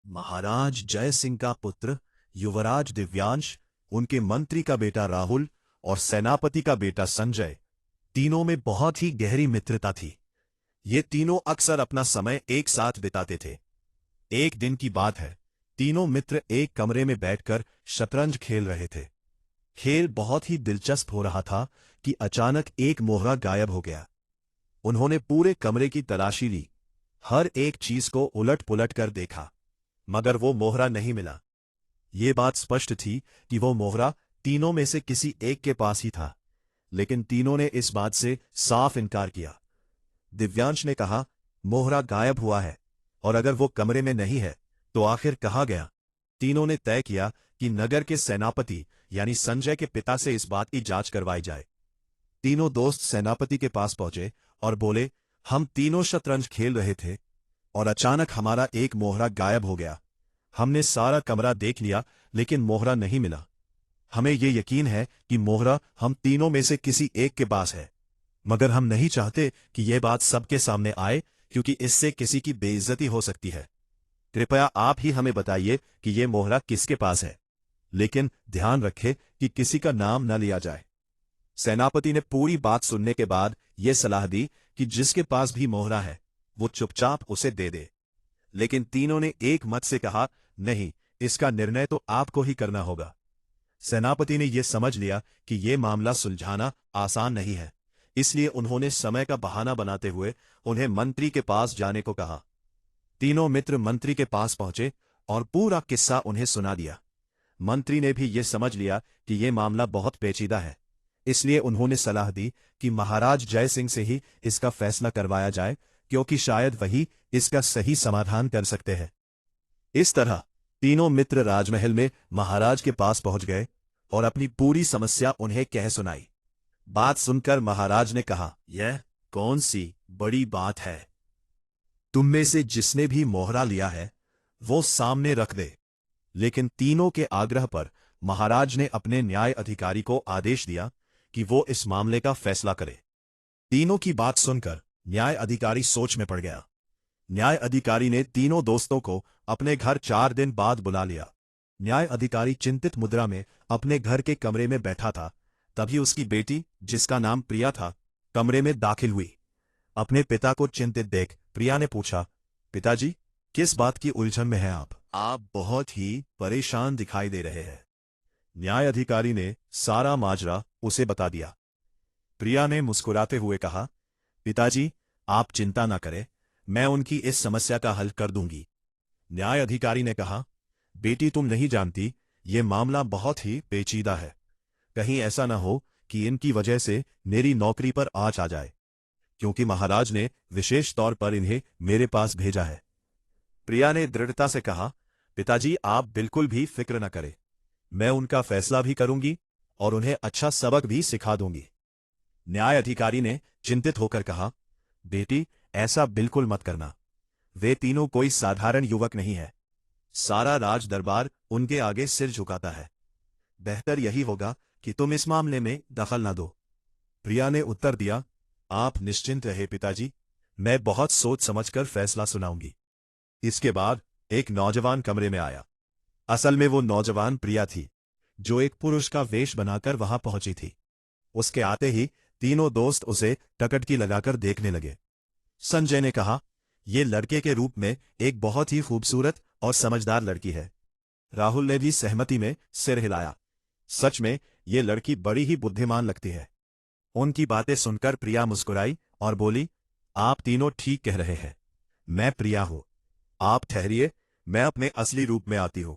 महाराज जय सिंह का पुत्र युवराज दिव्यांश, उनके मंत्री का बेटा राहुल और सेनापति का बेटा संजय, तीनों में बहुत ही गहरी मित्रता थी। ये तीनों अक्सर अपना समय एक साथ बिताते थे। एक दिन की बात है, तीनों मित्र एक कमरे में बैठकर शतरंज खेल रहे थे। खेल बहुत ही दिलचस्प हो रहा था कि अचानक एक मोहरा गायब हो गया। उन्होंने पूरे कमरे की तलाशी ली, हर एक चीज को उलट पुलट कर देखा, मगर वो मोहरा नहीं मिला। ये बात स्पष्ट थी कि वो मोहरा तीनों में से किसी एक के पास ही था, लेकिन तीनों ने इस बात से साफ इनकार किया। दिव्यांश ने कहा, मोहरा गायब हुआ है, और अगर वो कमरे में नहीं है तो आखिर कहाँ गया? तीनों ने तय किया कि नगर के सेनापति यानी संजय के पिता से इस बात की जांच करवाई जाए। तीनों दोस्त सेनापति के पास पहुंचे और बोले, हम तीनों शतरंज खेल रहे थे और अचानक हमारा एक मोहरा गायब हो गया। हमने सारा कमरा देख लिया, लेकिन मोहरा नहीं मिला। हमें ये यकीन है कि मोहरा हम तीनों में से किसी एक के पास है, मगर हम नहीं चाहते कि यह बात सबके सामने आए, क्योंकि इससे किसी की बेइज्जती हो सकती है। कृपया आप ही हमें बताइए कि यह मोहरा किसके पास है, लेकिन ध्यान रखें कि किसी का नाम न लिया जाए। सेनापति ने पूरी बात सुनने के बाद यह सलाह दी कि जिसके पास भी मोहरा है वो चुपचाप उसे दे दे। लेकिन तीनों ने एक मत से कहा, नहीं, इसका निर्णय तो आपको ही करना होगा। सेनापति ने यह समझ लिया कि यह मामला सुलझाना आसान नहीं है, इसलिए उन्होंने समय का बहाना बनाते हुए उन्हें मंत्री के पास जाने को कहा। तीनों मित्र मंत्री के पास पहुंचे और पूरा किस्सा उन्हें सुना दिया। मंत्री ने भी यह समझ लिया कि यह मामला बहुत पेचीदा है, इसलिए उन्होंने सलाह दी कि महाराज जय सिंह से ही इसका फैसला करवाया जाए, क्योंकि शायद वही इसका सही समाधान कर सकते हैं। इस तरह तीनों मित्र राजमहल में महाराज के पास पहुंच गए और अपनी पूरी समस्या उन्हें कह सुनाई। बात सुनकर महाराज ने कहा, यह कौन सी बड़ी बात है? तुम में से जिसने भी मोहरा लिया है वो सामने रख दे। लेकिन तीनों के आग्रह पर महाराज ने अपने न्याय अधिकारी को आदेश दिया कि वो इस मामले का फैसला करे। तीनों की बात सुनकर न्याय अधिकारी सोच में पड़ गया। न्याय अधिकारी ने तीनों दोस्तों को अपने घर 4 दिन बाद बुला लिया। न्याय अधिकारी चिंतित मुद्रा में अपने घर के कमरे में बैठा था, तभी उसकी बेटी, जिसका नाम प्रिया था, कमरे में दाखिल हुई। अपने पिता को चिंतित देख प्रिया ने पूछा, पिताजी, किस बात की उलझन में हैं आप? आप बहुत ही परेशान दिखाई दे रहे हैं। न्याय अधिकारी ने सारा माजरा उसे बता दिया। प्रिया ने मुस्कुराते हुए कहा, पिताजी, आप चिंता न करें, मैं उनकी इस समस्या का हल कर दूंगी। न्याय अधिकारी ने कहा, बेटी, तुम नहीं जानती, ये मामला बहुत ही पेचीदा है। कहीं ऐसा न हो कि इनकी वजह से मेरी नौकरी पर आंच आ जाए, क्योंकि महाराज ने विशेष तौर पर इन्हें मेरे पास भेजा है। प्रिया ने दृढ़ता से कहा, पिताजी, आप बिल्कुल भी फिक्र न करें, मैं उनका फैसला भी करूंगी और उन्हें अच्छा सबक भी सिखा दूंगी। न्याय अधिकारी ने चिंतित होकर कहा, बेटी, ऐसा बिल्कुल मत करना। वे तीनों कोई साधारण युवक नहीं है। सारा राज दरबार उनके आगे सिर झुकाता है। बेहतर यही होगा कि तुम इस मामले में दखल न दो। प्रिया ने उत्तर दिया, आप निश्चिंत रहे पिताजी, मैं बहुत सोच समझकर फैसला सुनाऊंगी। इसके बाद एक नौजवान कमरे में आया। असल में वो नौजवान प्रिया थी, जो एक पुरुष का वेश बनाकर वहां पहुंची थी। उसके आते ही तीनों दोस्त उसे टकटकी लगाकर देखने लगे। संजय ने कहा, ये लड़के के रूप में एक बहुत ही खूबसूरत और समझदार लड़की है। राहुल ने भी सहमति में सिर हिलाया। सच में ये लड़की बड़ी ही बुद्धिमान लगती है। उनकी बातें सुनकर प्रिया मुस्कुराई और बोली, आप तीनों ठीक कह रहे हैं, मैं प्रिया हूं। आप ठहरिए, मैं अपने असली रूप में आती हूं।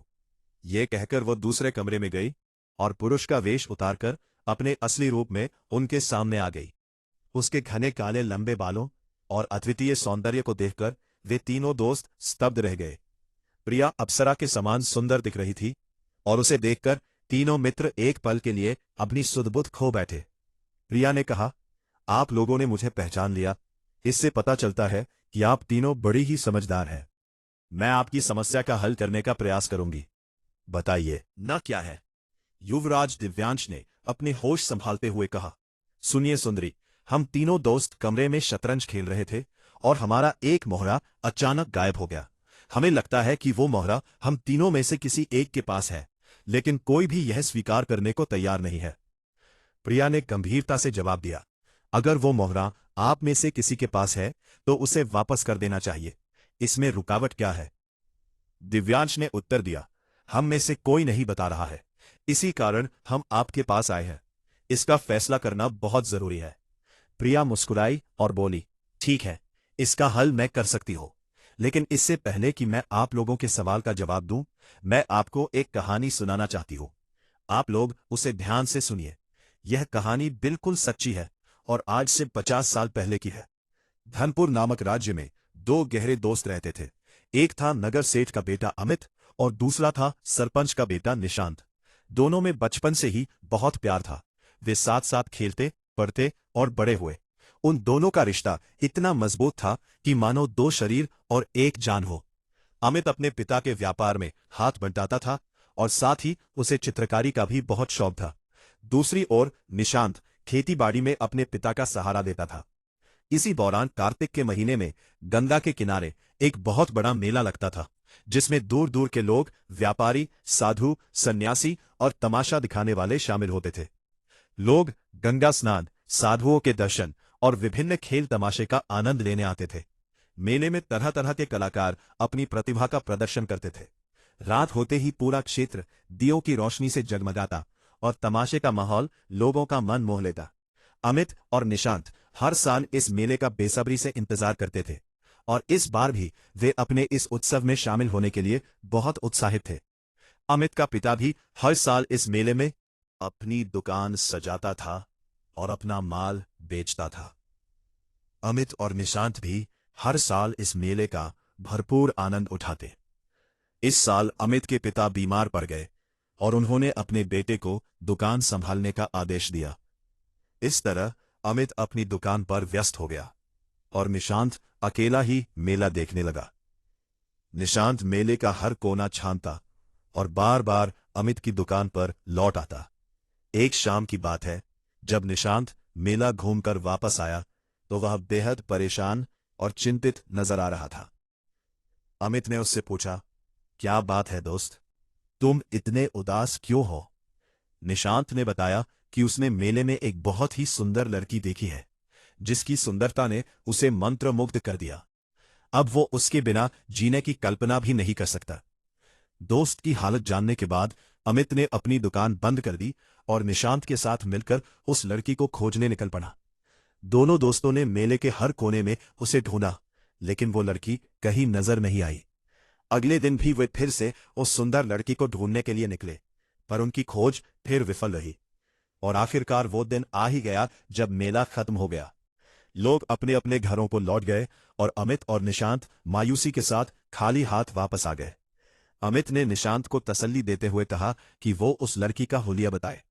ये कहकर वो दूसरे कमरे में गई और पुरुष का वेश उतारकर अपने असली रूप में उनके सामने आ गई। उसके घने काले लंबे बालों और अद्वितीय सौंदर्य को देखकर वे तीनों दोस्त स्तब्ध रह गए। प्रिया अप्सरा के समान सुंदर दिख रही थी और उसे देखकर तीनों मित्र एक पल के लिए अपनी सुध-बुध खो बैठे। प्रिया ने कहा, आप लोगों ने मुझे पहचान लिया। इससे पता चलता है कि आप तीनों बड़ी ही समझदार हैं। मैं आपकी समस्या का हल करने का प्रयास करूंगी। बताइए ना क्या है? युवराज दिव्यांश ने अपने होश संभालते हुए कहा, सुनिए सुंदरी, हम तीनों दोस्त कमरे में शतरंज खेल रहे थे और हमारा एक मोहरा अचानक गायब हो गया। हमें लगता है कि वो मोहरा हम तीनों में से किसी एक के पास है, लेकिन कोई भी यह स्वीकार करने को तैयार नहीं है। प्रिया ने गंभीरता से जवाब दिया, अगर वो मोहरा आप में से किसी के पास है तो उसे वापस कर देना चाहिए। इसमें रुकावट क्या है? दिव्यांश ने उत्तर दिया, हम में से कोई नहीं बता रहा है, इसी कारण हम आपके पास आए हैं। इसका फैसला करना बहुत जरूरी है। प्रिया मुस्कुराई और बोली, ठीक है, इसका हल मैं कर सकती हूं, लेकिन इससे पहले कि मैं आप लोगों के सवाल का जवाब दूं, मैं आपको एक कहानी सुनाना चाहती हूं। आप लोग उसे ध्यान से सुनिए। यह कहानी बिल्कुल सच्ची है और आज से 50 साल पहले की है। धनपुर नामक राज्य में दो गहरे दोस्त रहते थे। एक था नगर सेठ का बेटा अमित और दूसरा था सरपंच का बेटा निशांत। दोनों में बचपन से ही बहुत प्यार था। वे साथ साथ खेलते, पढ़ते और बड़े हुए। उन दोनों का रिश्ता इतना मजबूत था कि मानो दो शरीर और एक जान हो। अमित अपने पिता के व्यापार में हाथ बंटाता था और साथ ही उसे चित्रकारी का भी बहुत शौक था। दूसरी ओर निशांत खेतीबाड़ी में अपने पिता का सहारा देता था। इसी दौरान कार्तिक के महीने में गंगा के किनारे एक बहुत बड़ा मेला लगता था, जिसमें दूर दूर के लोग, व्यापारी, साधु, सन्यासी और तमाशा दिखाने वाले शामिल होते थे। लोग गंगा स्नान, साधुओं के दर्शन और विभिन्न खेल तमाशे का आनंद लेने आते थे। मेले में तरह तरह के कलाकार अपनी प्रतिभा का प्रदर्शन करते थे। रात होते ही पूरा क्षेत्र दियों की रोशनी से जगमगाता और तमाशे का माहौल लोगों का मन मोह लेता। अमित और निशांत हर साल इस मेले का बेसब्री से इंतजार करते थे और इस बार भी वे अपने इस उत्सव में शामिल होने के लिए बहुत उत्साहित थे। अमित का पिता भी हर साल इस मेले में अपनी दुकान सजाता था और अपना माल बेचता था। अमित और निशांत भी हर साल इस मेले का भरपूर आनंद उठाते। इस साल अमित के पिता बीमार पड़ गए और उन्होंने अपने बेटे को दुकान संभालने का आदेश दिया। इस तरह अमित अपनी दुकान पर व्यस्त हो गया और निशांत अकेला ही मेला देखने लगा। निशांत मेले का हर कोना छानता और बार बार अमित की दुकान पर लौट आता। एक शाम की बात है, जब निशांत मेला घूमकर वापस आया तो वह बेहद परेशान और चिंतित नजर आ रहा था। अमित ने उससे पूछा, क्या बात है दोस्त, तुम इतने उदास क्यों हो? निशांत ने बताया कि उसने मेले में एक बहुत ही सुंदर लड़की देखी है, जिसकी सुंदरता ने उसे मंत्रमुग्ध कर दिया। अब वो उसके बिना जीने की कल्पना भी नहीं कर सकता। दोस्त की हालत जानने के बाद अमित ने अपनी दुकान बंद कर दी और निशांत के साथ मिलकर उस लड़की को खोजने निकल पड़ा। दोनों दोस्तों ने मेले के हर कोने में उसे ढूंढा, लेकिन वो लड़की कहीं नजर नहीं आई। अगले दिन भी वे फिर से उस सुंदर लड़की को ढूंढने के लिए निकले, पर उनकी खोज फिर विफल रही और आखिरकार वो दिन आ ही गया जब मेला खत्म हो गया। लोग अपने अपने घरों को लौट गए और अमित और निशांत मायूसी के साथ खाली हाथ वापस आ गए। अमित ने निशांत को तसल्ली देते हुए कहा कि वो उस लड़की का हुलिया बताए।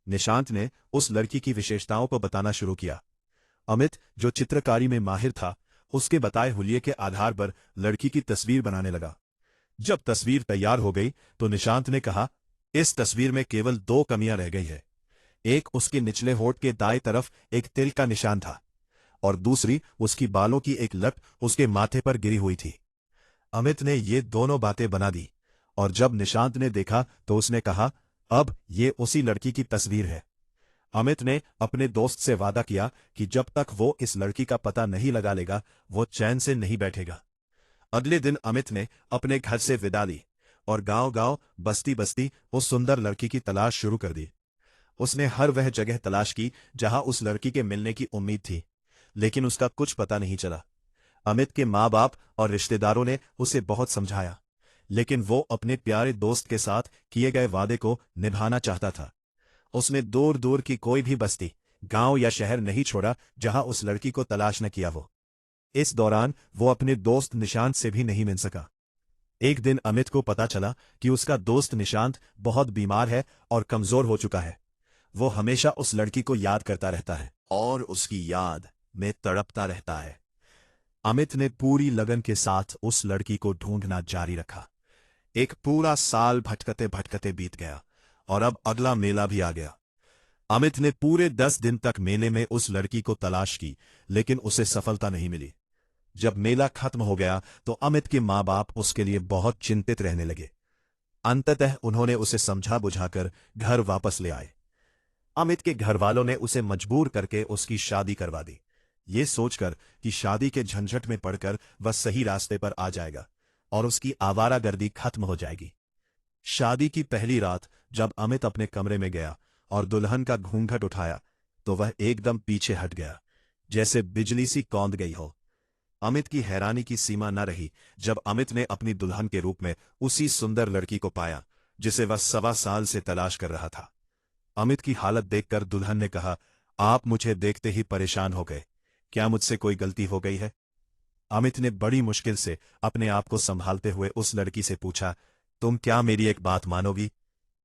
निशांत ने उस लड़की की विशेषताओं को बताना शुरू किया। अमित, जो चित्रकारी में माहिर था, उसके बताए हुलिये के आधार पर लड़की की तस्वीर बनाने लगा। जब तस्वीर तैयार हो गई तो निशांत ने कहा, इस तस्वीर में केवल दो कमियां रह गई है। एक, उसके निचले होठ के दाएं तरफ एक तिल का निशान था और दूसरी, उसकी बालों की एक लट उसके माथे पर गिरी हुई थी। अमित ने ये दोनों बातें बना दी और जब निशांत ने देखा तो उसने कहा, अब ये उसी लड़की की तस्वीर है। अमित ने अपने दोस्त से वादा किया कि जब तक वो इस लड़की का पता नहीं लगा लेगा, वो चैन से नहीं बैठेगा। अगले दिन अमित ने अपने घर से विदा ली और गांव-गांव, बस्ती-बस्ती उस सुंदर लड़की की तलाश शुरू कर दी। उसने हर वह जगह तलाश की जहां उस लड़की के मिलने की उम्मीद थी, लेकिन उसका कुछ पता नहीं चला। अमित के माँ बाप और रिश्तेदारों ने उसे बहुत समझाया, लेकिन वो अपने प्यारे दोस्त के साथ किए गए वादे को निभाना चाहता था। उसने दूर दूर की कोई भी बस्ती, गांव या शहर नहीं छोड़ा जहां उस लड़की को तलाश न किया हो। इस दौरान वो अपने दोस्त निशांत से भी नहीं मिल सका। एक दिन अमित को पता चला कि उसका दोस्त निशांत बहुत बीमार है और कमजोर हो चुका है। वो हमेशा उस लड़की को याद करता रहता है और उसकी याद में तड़पता रहता है। अमित ने पूरी लगन के साथ उस लड़की को ढूंढना जारी रखा। एक पूरा साल भटकते भटकते बीत गया और अब अगला मेला भी आ गया। अमित ने पूरे 10 दिन तक मेले में उस लड़की को तलाश की, लेकिन उसे सफलता नहीं मिली। जब मेला खत्म हो गया तो अमित के माँ बाप उसके लिए बहुत चिंतित रहने लगे। अंततः उन्होंने उसे समझा बुझाकर घर वापस ले आए। अमित के घर वालों ने उसे मजबूर करके उसकी शादी करवा दी, ये सोचकर कि शादी के झंझट में पड़कर वह सही रास्ते पर आ जाएगा और उसकी आवारागर्दी खत्म हो जाएगी। शादी की पहली रात जब अमित अपने कमरे में गया और दुल्हन का घूंघट उठाया तो वह एकदम पीछे हट गया, जैसे बिजली सी कौंध गई हो। अमित की हैरानी की सीमा न रही जब अमित ने अपनी दुल्हन के रूप में उसी सुंदर लड़की को पाया जिसे वह 1.25 साल से तलाश कर रहा था। अमित की हालत देखकर दुल्हन ने कहा, आप मुझे देखते ही परेशान हो गए, क्या मुझसे कोई गलती हो गई है? अमित ने बड़ी मुश्किल से अपने आप को संभालते हुए उस लड़की से पूछा, तुम क्या मेरी एक बात मानोगी?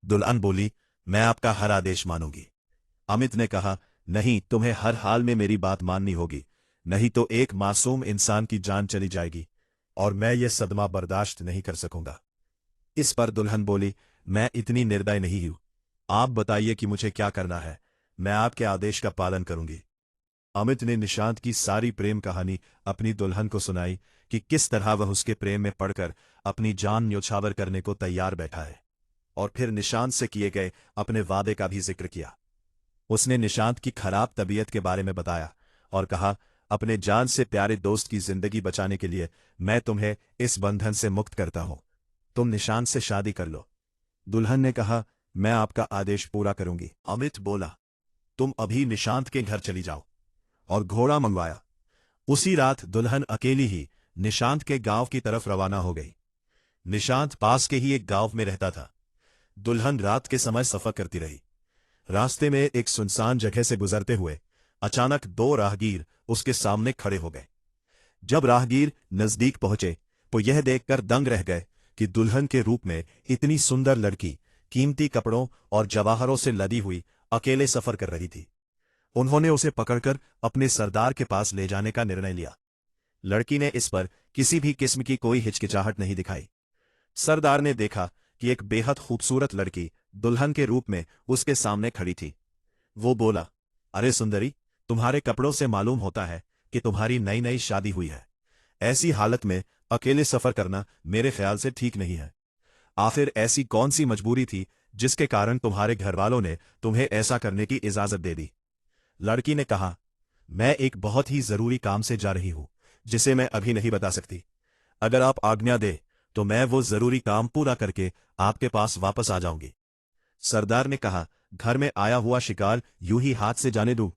दुल्हन बोली, मैं आपका हर आदेश मानूंगी। अमित ने कहा, नहीं, तुम्हें हर हाल में मेरी बात माननी होगी, नहीं तो एक मासूम इंसान की जान चली जाएगी और मैं ये सदमा बर्दाश्त नहीं कर सकूंगा। इस पर दुल्हन बोली, मैं इतनी निर्दय नहीं हूं, आप बताइए कि मुझे क्या करना है, मैं आपके आदेश का पालन करूंगी। अमित ने निशांत की सारी प्रेम कहानी अपनी दुल्हन को सुनाई कि किस तरह वह उसके प्रेम में पड़कर अपनी जान न्योछावर करने को तैयार बैठा है, और फिर निशांत से किए गए अपने वादे का भी जिक्र किया। उसने निशांत की खराब तबीयत के बारे में बताया और कहा, अपने जान से प्यारे दोस्त की जिंदगी बचाने के लिए मैं तुम्हें इस बंधन से मुक्त करता हूं, तुम निशांत से शादी कर लो। दुल्हन ने कहा, मैं आपका आदेश पूरा करूंगी। अमित बोला, तुम अभी निशांत के घर चली जाओ, और घोड़ा मंगवाया। उसी रात दुल्हन अकेली ही निशांत के गांव की तरफ रवाना हो गई। निशांत पास के ही एक गांव में रहता था। दुल्हन रात के समय सफर करती रही। रास्ते में एक सुनसान जगह से गुजरते हुए अचानक 2 राहगीर उसके सामने खड़े हो गए। जब राहगीर नजदीक पहुंचे तो यह देखकर दंग रह गए कि दुल्हन के रूप में इतनी सुंदर लड़की कीमती कपड़ों और जवाहरों से लदी हुई अकेले सफर कर रही थी। उन्होंने उसे पकड़कर अपने सरदार के पास ले जाने का निर्णय लिया। लड़की ने इस पर किसी भी किस्म की कोई हिचकिचाहट नहीं दिखाई। सरदार ने देखा कि एक बेहद खूबसूरत लड़की दुल्हन के रूप में उसके सामने खड़ी थी। वो बोला, अरे सुंदरी, तुम्हारे कपड़ों से मालूम होता है कि तुम्हारी नई नई शादी हुई है। ऐसी हालत में अकेले सफर करना मेरे ख्याल से ठीक नहीं है। आखिर ऐसी कौन सी मजबूरी थी जिसके कारण तुम्हारे घरवालों ने तुम्हें ऐसा करने की इजाजत दे दी? लड़की ने कहा, मैं एक बहुत ही जरूरी काम से जा रही हूं जिसे मैं अभी नहीं बता सकती। अगर आप आज्ञा दे तो मैं वो जरूरी काम पूरा करके आपके पास वापस आ जाऊंगी। सरदार ने कहा, घर में आया हुआ शिकार यूं ही हाथ से जाने दूं?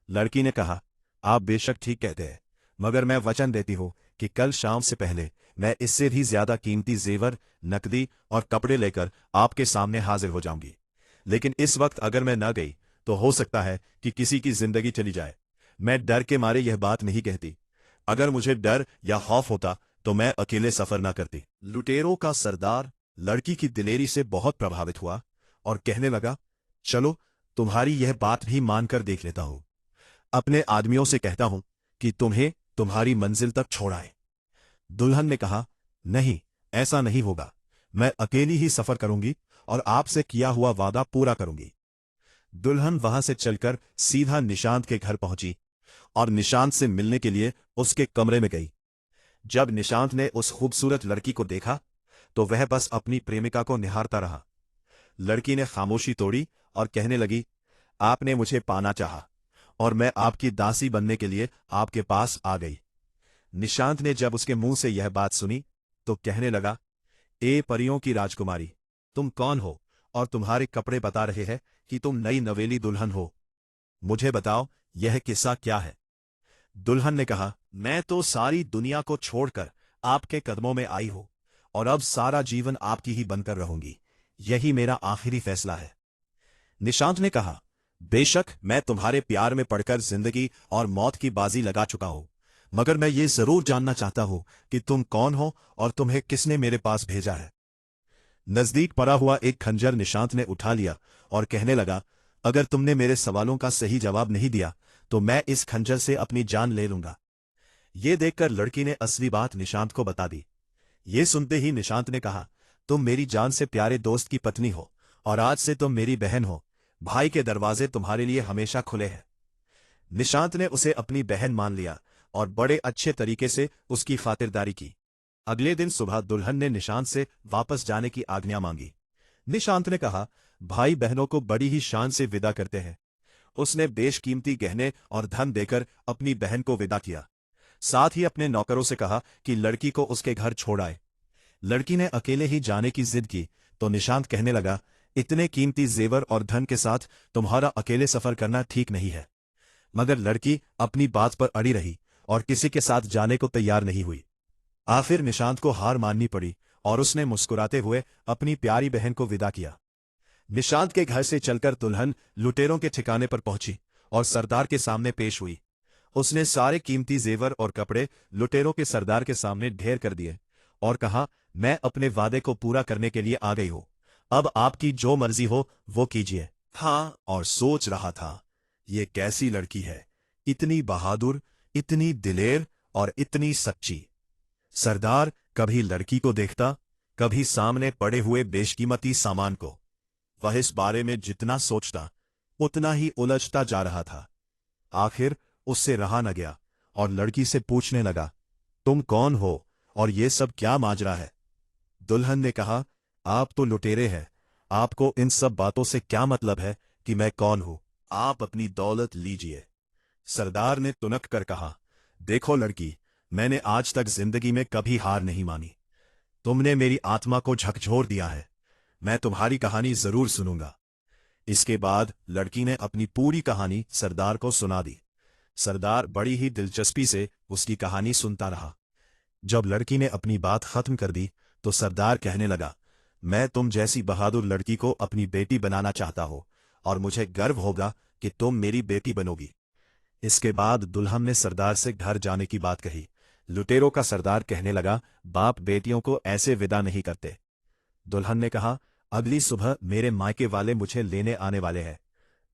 लड़की ने कहा, आप बेशक ठीक कहते हैं, मगर मैं वचन देती हूं कि कल शाम से पहले मैं इससे भी ज्यादा कीमती जेवर, नकदी और कपड़े लेकर आपके सामने हाजिर हो जाऊंगी। लेकिन इस वक्त अगर मैं न गई तो हो सकता है कि किसी की जिंदगी चली जाए। मैं डर के मारे यह बात नहीं कहती। अगर मुझे डर या खौफ होता तो मैं अकेले सफर न करती। लुटेरों का सरदार लड़की की दिलेरी से बहुत प्रभावित हुआ और कहने लगा, चलो तुम्हारी यह बात भी मानकर देख लेता हूं। अपने आदमियों से कहता हूं कि तुम्हें तुम्हारी मंजिल तक छोड़ाएं। दुल्हन ने कहा, नहीं, ऐसा नहीं होगा, मैं अकेली ही सफर करूंगी और आपसे किया हुआ वादा पूरा करूंगी। दुल्हन वहां से चलकर सीधा निशांत के घर पहुंची और निशांत से मिलने के लिए उसके कमरे में गई। जब निशांत ने उस खूबसूरत लड़की को देखा तो वह बस अपनी प्रेमिका को निहारता रहा। लड़की ने खामोशी तोड़ी और कहने लगी, आपने मुझे पाना चाहा और मैं आपकी दासी बनने के लिए आपके पास आ गई। निशांत ने जब उसके मुंह से यह बात सुनी तो कहने लगा, ए परियों की राजकुमारी, तुम कौन हो और तुम्हारे कपड़े बता रहे हैं कि तुम नई नवेली दुल्हन हो? मुझे बताओ, यह किस्सा क्या है? दुल्हन ने कहा, मैं तो सारी दुनिया को छोड़कर आपके कदमों में आई हूं और अब सारा जीवन आपकी ही बनकर रहूंगी। यही मेरा आखिरी फैसला है। निशांत ने कहा, बेशक मैं तुम्हारे प्यार में पड़कर जिंदगी और मौत की बाजी लगा चुका हूं, मगर मैं ये जरूर जानना चाहता हूं कि तुम कौन हो और तुम्हें किसने मेरे पास भेजा है। नजदीक पड़ा हुआ एक खंजर निशांत ने उठा लिया और कहने लगा, अगर तुमने मेरे सवालों का सही जवाब नहीं दिया तो मैं इस खंजर से अपनी जान ले लूंगा। ये देखकर लड़की ने असली बात निशांत को बता दी। ये सुनते ही निशांत ने कहा, तुम मेरी जान से प्यारे दोस्त की पत्नी हो और आज से तुम मेरी बहन हो। भाई के दरवाजे तुम्हारे लिए हमेशा खुले हैं। निशांत ने उसे अपनी बहन मान लिया और बड़े अच्छे तरीके से उसकी खातिरदारी की। अगले दिन सुबह दुल्हन ने निशांत से वापस जाने की आज्ञा मांगी। निशांत ने कहा, भाई बहनों को बड़ी ही शान से विदा करते हैं। उसने बेशकीमती गहने और धन देकर अपनी बहन को विदा किया। साथ ही अपने नौकरों से कहा कि लड़की को उसके घर छोड़ आए। लड़की ने अकेले ही जाने की जिद की तो निशांत कहने लगा, इतने कीमती जेवर और धन के साथ तुम्हारा अकेले सफर करना ठीक नहीं है। मगर लड़की अपनी बात पर अड़ी रही और किसी के साथ जाने को तैयार नहीं हुई। आखिर निशांत को हार माननी पड़ी और उसने मुस्कुराते हुए अपनी प्यारी बहन को विदा किया। निशांत के घर से चलकर दुल्हन लुटेरों के ठिकाने पर पहुंची और सरदार के सामने पेश हुई। उसने सारे कीमती जेवर और कपड़े लुटेरों के सरदार के सामने ढेर कर दिए और कहा, मैं अपने वादे को पूरा करने के लिए आ गई हूं। अब आपकी जो मर्जी हो वो कीजिए। हाँ, और सोच रहा था, ये कैसी लड़की है, इतनी बहादुर, इतनी दिलेर और इतनी सच्ची। सरदार कभी लड़की को देखता, कभी सामने पड़े हुए बेशकीमती सामान को। वह इस बारे में जितना सोचता उतना ही उलझता जा रहा था। आखिर उससे रहा न गया और लड़की से पूछने लगा, तुम कौन हो और ये सब क्या माजरा है? दुल्हन ने कहा, आप तो लुटेरे हैं, आपको इन सब बातों से क्या मतलब है कि मैं कौन हूं? आप अपनी दौलत लीजिए। सरदार ने तुनक कर कहा, देखो लड़की, मैंने आज तक जिंदगी में कभी हार नहीं मानी। तुमने मेरी आत्मा को झकझोर दिया है। मैं तुम्हारी कहानी जरूर सुनूंगा। इसके बाद लड़की ने अपनी पूरी कहानी सरदार को सुना दी। सरदार बड़ी ही दिलचस्पी से उसकी कहानी सुनता रहा। जब लड़की ने अपनी बात खत्म कर दी तो सरदार कहने लगा, मैं तुम जैसी बहादुर लड़की को अपनी बेटी बनाना चाहता हूं और मुझे गर्व होगा कि तुम मेरी बेटी बनोगी। इसके बाद दुल्हन ने सरदार से घर जाने की बात कही। लुटेरों का सरदार कहने लगा, बाप बेटियों को ऐसे विदा नहीं करते। दुल्हन ने कहा, अगली सुबह मेरे मायके वाले मुझे लेने आने वाले हैं।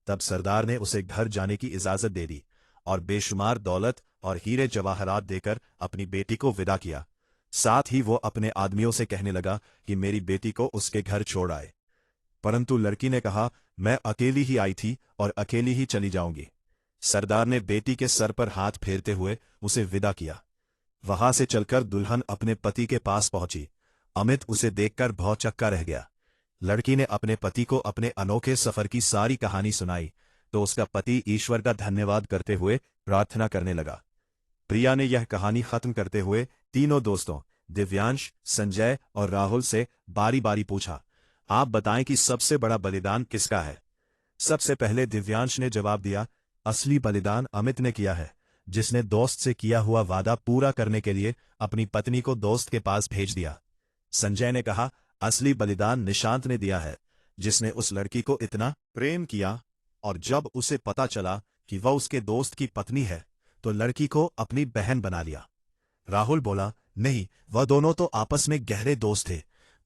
तब सरदार ने उसे घर जाने की इजाजत दे दी और बेशुमार दौलत और हीरे जवाहरात देकर अपनी बेटी को विदा किया। साथ ही वो अपने आदमियों से कहने लगा कि मेरी बेटी को उसके घर छोड़ आए। परंतु लड़की ने कहा, मैं अकेली ही आई थी और अकेली ही चली जाऊंगी। सरदार ने बेटी के सर पर हाथ फेरते हुए उसे विदा किया। वहां से चलकर दुल्हन अपने पति के पास पहुंची। अमित उसे देखकर भौचक्का रह गया। लड़की ने अपने पति को अपने अनोखे सफर की सारी कहानी सुनाई तो उसका पति ईश्वर का धन्यवाद करते हुए प्रार्थना करने लगा। प्रिया ने यह कहानी खत्म करते हुए तीनों दोस्तों दिव्यांश, संजय और राहुल से बारी बारी पूछा, आप बताएं कि सबसे बड़ा बलिदान किसका है? सबसे पहले दिव्यांश ने जवाब दिया, असली बलिदान अमित ने किया है, जिसने दोस्त से किया हुआ वादा पूरा करने के लिए अपनी पत्नी को दोस्त के पास भेज दिया। संजय ने कहा, असली बलिदान निशांत ने दिया है, जिसने उस लड़की को इतना प्रेम किया और जब उसे पता चला कि वह उसके दोस्त की पत्नी है तो लड़की को अपनी बहन बना लिया। राहुल बोला, नहीं, वह दोनों तो आपस में गहरे दोस्त थे,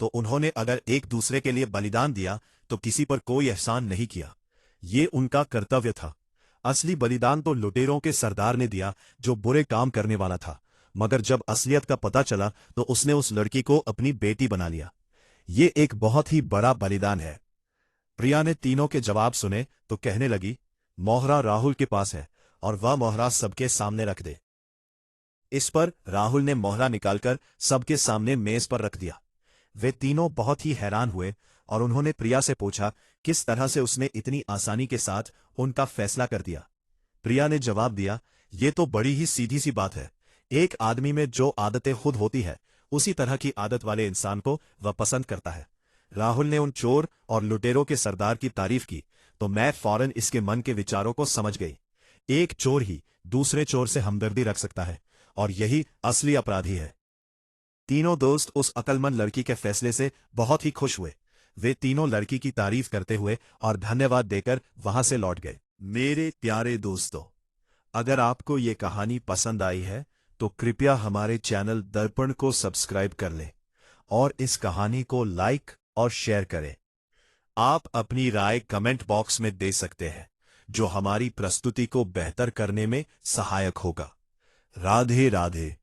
तो उन्होंने अगर एक दूसरे के लिए बलिदान दिया तो किसी पर कोई एहसान नहीं किया। ये उनका कर्तव्य था। असली बलिदान तो लुटेरों के सरदार ने दिया जो बुरे काम करने वाला था, मगर जब असलियत का पता चला तो उसने उस लड़की को अपनी बेटी बना लिया। ये एक बहुत ही बड़ा बलिदान है। प्रिया ने तीनों के जवाब सुने तो कहने लगी, मोहरा राहुल के पास है और वह मोहरा सबके सामने रख दे। इस पर राहुल ने मोहरा निकालकर सबके सामने मेज पर रख दिया। वे तीनों बहुत ही हैरान हुए और उन्होंने प्रिया से पूछा किस तरह से उसने इतनी आसानी के साथ उनका फैसला कर दिया। प्रिया ने जवाब दिया, ये तो बड़ी ही सीधी सी बात है। एक आदमी में जो आदतें खुद होती है उसी तरह की आदत वाले इंसान को वह पसंद करता है। राहुल ने उन चोर और लुटेरों के सरदार की तारीफ की तो मैं फौरन इसके मन के विचारों को समझ गई। एक चोर ही दूसरे चोर से हमदर्दी रख सकता है और यही असली अपराधी है। तीनों दोस्त उस अक्लमंद लड़की के फैसले से बहुत ही खुश हुए। वे तीनों लड़की की तारीफ करते हुए और धन्यवाद देकर वहां से लौट गए। मेरे प्यारे दोस्तों, अगर आपको ये कहानी पसंद आई है तो कृपया हमारे चैनल दर्पण को सब्सक्राइब कर लें और इस कहानी को लाइक और शेयर करें। आप अपनी राय कमेंट बॉक्स में दे सकते हैं, जो हमारी प्रस्तुति को बेहतर करने में सहायक होगा। राधे राधे।